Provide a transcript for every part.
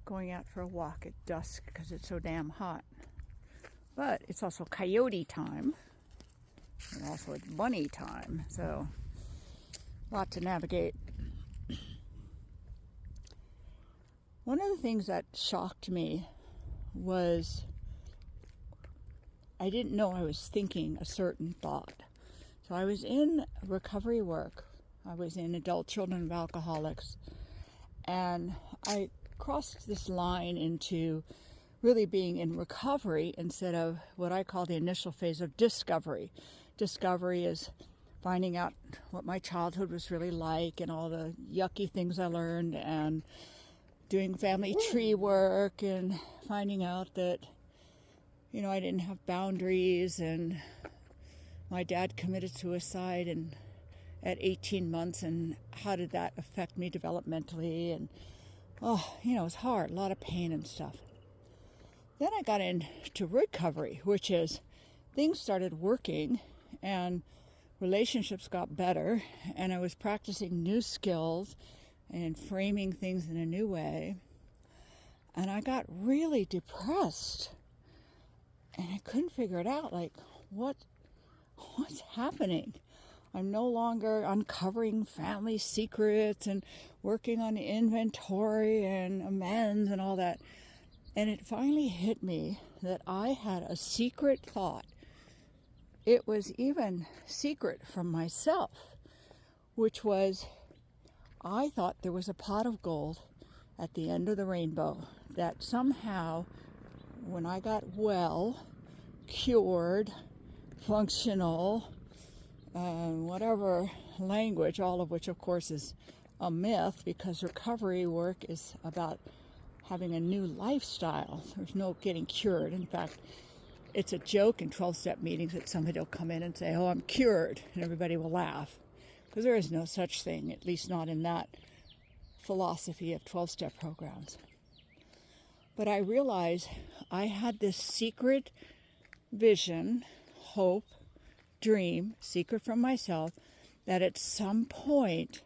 going out for a walk at dusk because it's so damn hot. But it's also coyote time, and also it's bunny time, so a lot to navigate. One of the things that shocked me was I didn't know I was thinking a certain thought. So I was in recovery work. I was in adult children of alcoholics, and I crossed this line into really being in recovery instead of what I call the initial phase of discovery. Discovery is finding out what my childhood was really like and all the yucky things I learned, and doing family tree work and finding out that, I didn't have boundaries, and my dad committed suicide and at 18 months, and how did that affect me developmentally, and it was hard, a lot of pain and stuff. Then I got into recovery, which is things started working and relationships got better, and I was practicing new skills and framing things in a new way. And I got really depressed, and I couldn't figure it out. Like, what's happening? I'm no longer uncovering family secrets and working on inventory and amends and all that. And it finally hit me that I had a secret thought. It was even secret from myself, which was I thought there was a pot of gold at the end of the rainbow, that somehow when I got well, cured, functional, whatever language, all of which of course is a myth, because recovery work is about having a new lifestyle. There's no getting cured. In fact, it's a joke in 12-step meetings that somebody will come in and say, "Oh, I'm cured," and everybody will laugh, because there is no such thing, at least not in that philosophy of 12-step programs. But I realized I had this secret vision, hope, dream, secret from myself, that at some point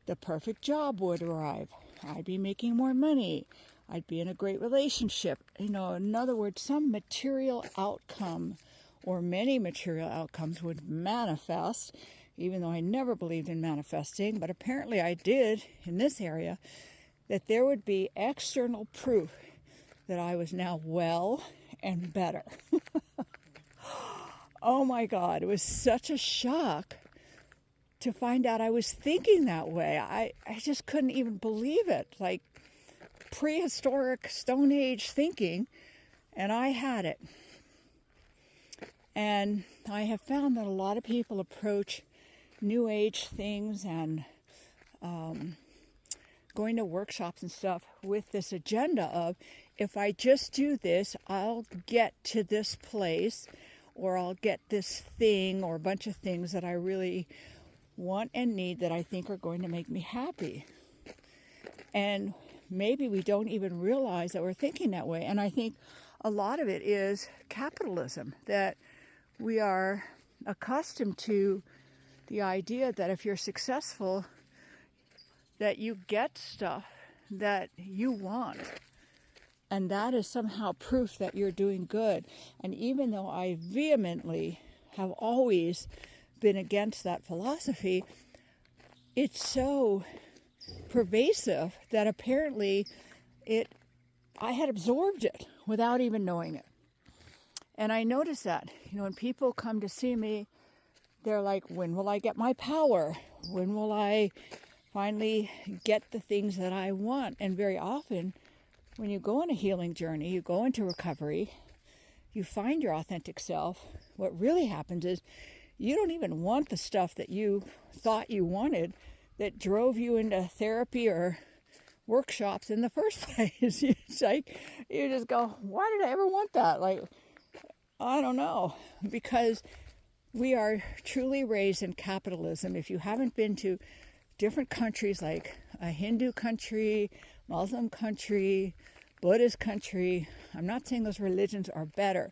the perfect job would arrive. I'd be making more money. I'd be in a great relationship. In other words, some material outcome or many material outcomes would manifest, even though I never believed in manifesting, but apparently I did in this area, that there would be external proof that I was now well and better. Oh my God, it was such a shock to find out I was thinking that way. I just couldn't even believe it. Like prehistoric Stone Age thinking, and I had it. And I have found that a lot of people approach New Age things and going to workshops and stuff with this agenda of, if I just do this, I'll get to this place, or I'll get this thing, or a bunch of things that I really want and need that I think are going to make me happy. And maybe we don't even realize that we're thinking that way. And I think a lot of it is capitalism, that we are accustomed to the idea that if you're successful, that you get stuff that you want. And that is somehow proof that you're doing good. And even though I vehemently have always been against that philosophy, it's so pervasive that apparently I had absorbed it without even knowing it. And I notice that, when people come to see me, they're like, when will I get my power? When will I finally get the things that I want? And very often, when you go on a healing journey, you go into recovery, you find your authentic self, what really happens is you don't even want the stuff that you thought you wanted that drove you into therapy or workshops in the first place. It's like, you just go, why did I ever want that? Like, I don't know. Because we are truly raised in capitalism. If you haven't been to different countries, like a Hindu country, Muslim country, Buddhist country, I'm not saying those religions are better,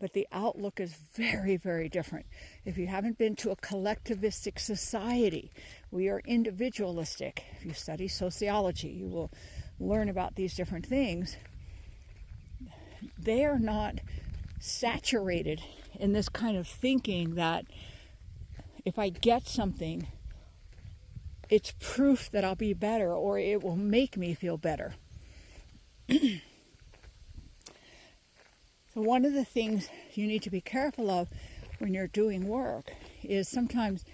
but the outlook is very, very different. If you haven't been to a collectivistic society, we are individualistic. If you study sociology, you will learn about these different things, they are not saturated in this kind of thinking that if I get something, it's proof that I'll be better or it will make me feel better. So one of the things you need to be careful of when you're doing work is sometimes,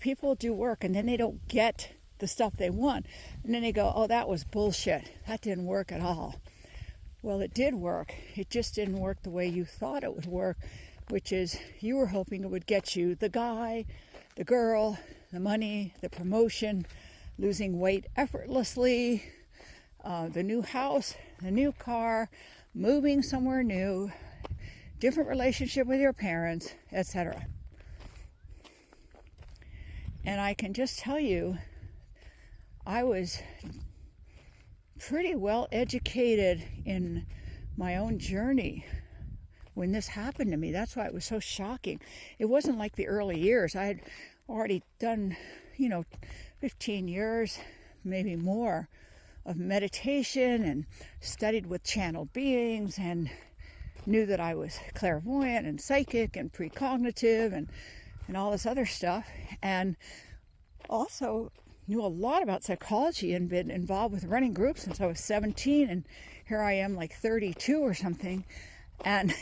people do work and then they don't get the stuff they want. And then they go, oh, that was bullshit. That didn't work at all. Well, it did work. It just didn't work the way you thought it would work, which is you were hoping it would get you the guy, the girl, the money, the promotion, losing weight effortlessly, the new house, the new car, moving somewhere new, different relationship with your parents, etc. And I can just tell you, I was pretty well educated in my own journey when this happened to me. That's why it was so shocking. It wasn't like the early years. I had already done, 15 years, maybe more, of meditation and studied with channeled beings and knew that I was clairvoyant and psychic and precognitive and all this other stuff. And also knew a lot about psychology and been involved with running groups since I was 17. And here I am like 32 or something. And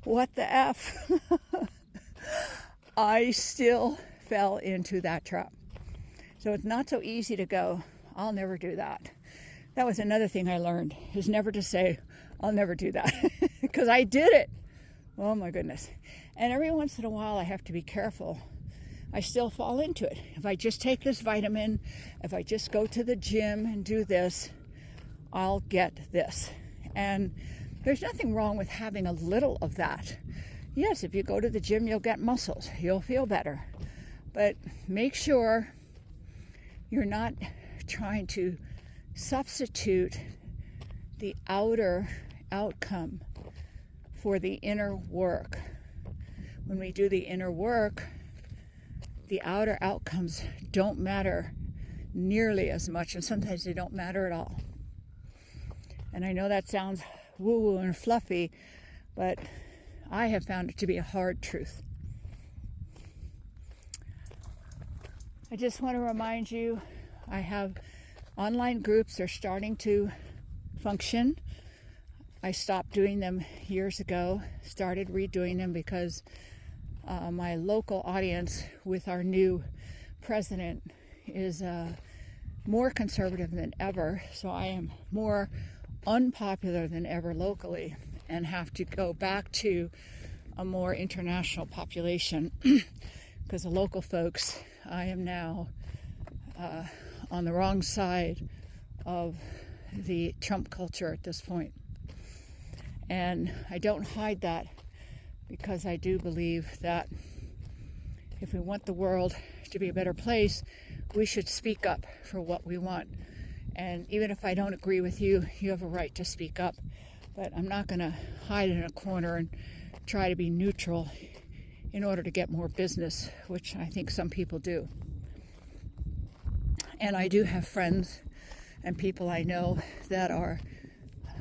what the F? I still fell into that trap. So it's not so easy to go, I'll never do that. That was another thing I learned, is never to say, I'll never do that. Because I did it. Oh my goodness. And every once in a while I have to be careful. I still fall into it. If I just take this vitamin, if I just go to the gym and do this, I'll get this. And there's nothing wrong with having a little of that. Yes, if you go to the gym, you'll get muscles. You'll feel better. But make sure you're not trying to substitute the outer outcome for the inner work. When we do the inner work, the outer outcomes don't matter nearly as much, and sometimes they don't matter at all. And I know that sounds woo-woo and fluffy, but I have found it to be a hard truth. I just want to remind you, I have online groups. They're starting to function. I stopped doing them years ago, started redoing them because my local audience with our new president is more conservative than ever. So I am more unpopular than ever locally and have to go back to a more international population because the local folks, I am now on the wrong side of the Trump culture at this point. And I don't hide that because I do believe that if we want the world to be a better place, we should speak up for what we want. And even if I don't agree with you, you have a right to speak up. But I'm not going to hide in a corner and try to be neutral in order to get more business, which I think some people do. And I do have friends and people I know that are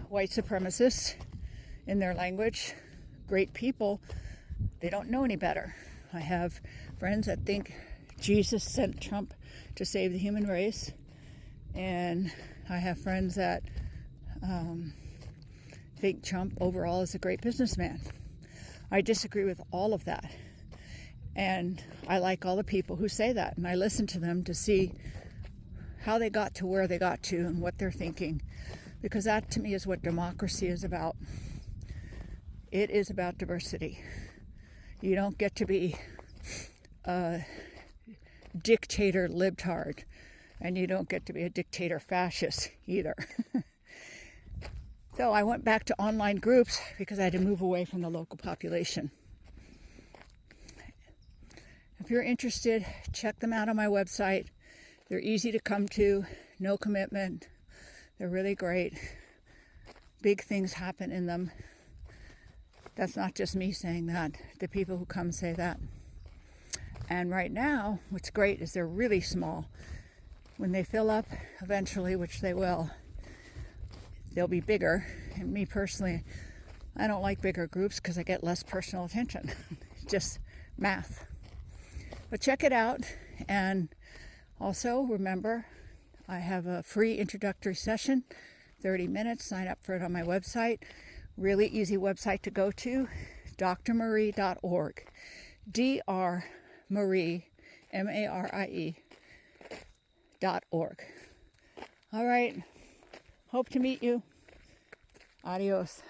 white supremacists in their language, great people. They don't know any better. I have friends that think Jesus sent Trump to save the human race. And I have friends that think Trump overall is a great businessman. I disagree with all of that. And I like all the people who say that. And I listen to them to see how they got to where they got to and what they're thinking. Because that to me is what democracy is about. It is about diversity. You don't get to be a dictator libtard. And you don't get to be a dictator fascist either. So I went back to online groups because I had to move away from the local population. If you're interested, check them out on my website. They're easy to come to, no commitment. They're really great. Big things happen in them. That's not just me saying that. The people who come say that. And right now, what's great is they're really small. When they fill up eventually, which they will, they'll be bigger. And me personally, I don't like bigger groups because I get less personal attention. Just math. But check it out. And also remember, I have a free introductory session, 30 minutes. Sign up for it on my website. Really easy website to go to, drmarie.org. drmarie, MARIE.org. All right. Hope to meet you. Adios.